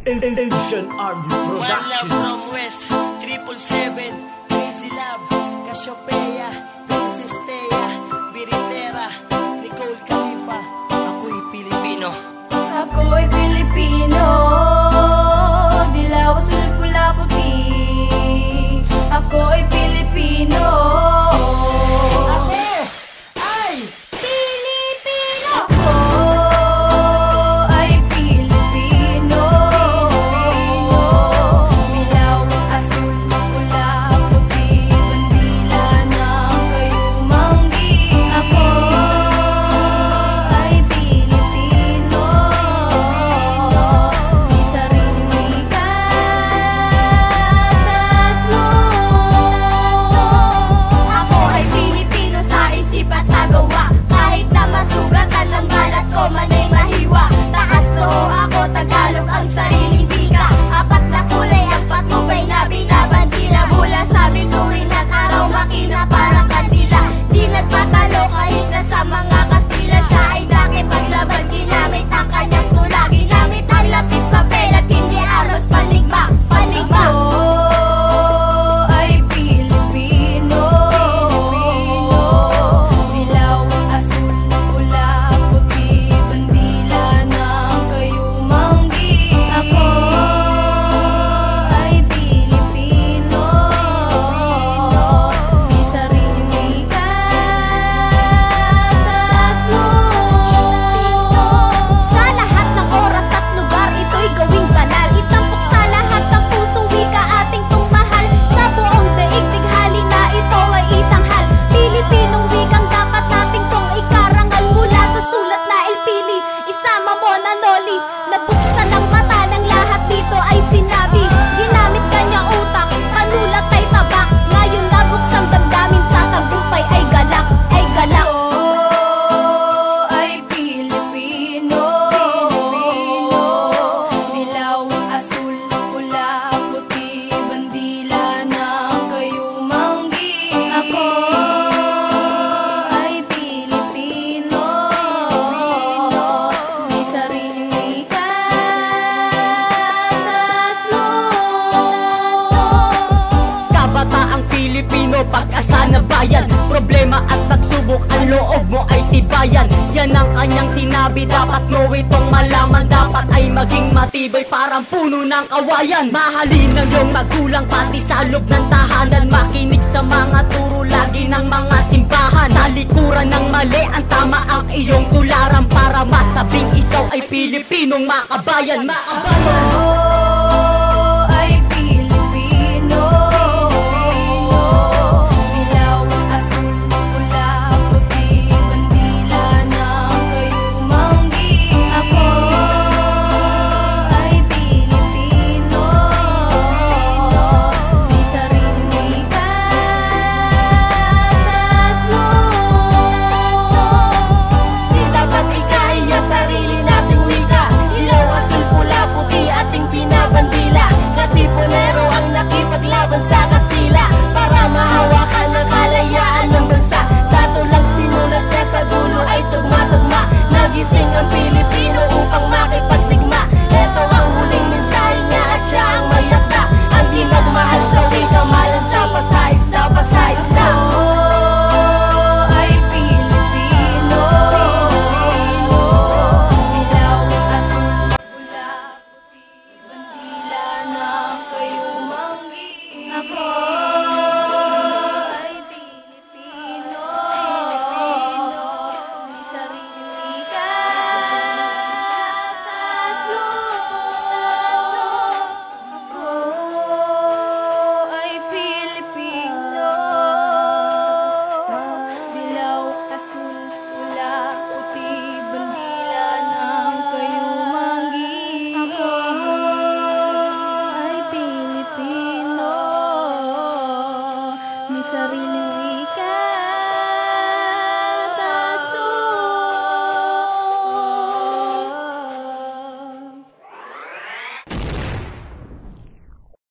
Asian Army Productions. One Love from West, 777, Crazy Love, Cassiopeia, Princess Thea, Biritera, Nicole Khalifa. Ako'y Pilipino. Ako'y Pilipino, dilaw, asul, pula, puti. Ako'y Pilipino. Ako ay Pilipino. Ako ay Pilipino. Dilaw, asul, pula, puti. Bandila ng kayumanggi. Ako ay Pilipino. May sariling wika, tasno. Ako ay Pilipino sa isip at sa gawa. Kahit na masugatan ng balat ko man ay mahiwa. Taas noo ako, Tagalog ang sariling wika. Apat na kulay ang patnubay na binabandila. Mula sa bituin at araw makina parang kandila. Di nagpatalo kahit na sa mga Kastila. Siya ay nakipaglaban, ginamit ang kanyang tula. Ginamit ang lapis, papel at hindi aros. Panigma, panigma. Ako ay Pilipino. Dilaw, asul, pula, puti. Bandila ng kayumanggi. Ako ay Pilipino. May sariling wika, tasno. Sa lahat ng oras at lugar, ito'y gawing banal. Itampok sa lahat ng puso, wika ating tungmahal. Sa buong daigdig, halina ito ay itanghal. Pilipinong wikang dapat nating tong ikarangal. Mula sa sulat na ilpili, isama mo na noli. Nabuksan ang mata ng lahat dito ay sinabi. Ginamit kanyang utak, panulat ay tabak. Ngayon nabuksang damdamin sa tagumpay ay galak, ay galak. Ay Pilipino. Dilaw, asul, pula, puti. Bandila ng kayumanggi. Ako ay Pilipino. May sariling wika, tasno. Kabataang Pilipino, pag-asa na bayan. Problema at pagsubok, ang loob mo ay tibayan. Yan ang kanyang sinabi, dapat mo itong malaman. Dapat ay maging matibay, parang puno ng kawayan. Mahalin ng iyong magulang, pati sa loob ng tahanan. Makinig sa mga turo lagi ng mga simbahan. Talikuran ng mali, ang tama ang iyong tularan. Para masabing ikaw ay Pilipinong makabayan. Makabayan. Ako ay Pilipino. Dilaw, asul, pula, puti. Bandila ng kayumanggi. Ako ay Pilipino. May sariling wika, tasno. Di dapat ikahiya sarili nating wika. Ilaw, asul, pula, puti ating binabandila. Katipunero ang nakipaglaban sa Kastila para mahawakan ang kalayaan ng bansa. Sa tulang sinulat niya sa dulo ay tugma-tugma. Nagising ang Pilipino upang makipagdigma. Ito ang huling mensahe niya at siya ang may akda. Ang di magmahal sa wika, malan sa pasaisda, pasaisda. Ako ay Pilipino. Dilaw, asul, pula, puti. Bandila ng kayumanggi. Ako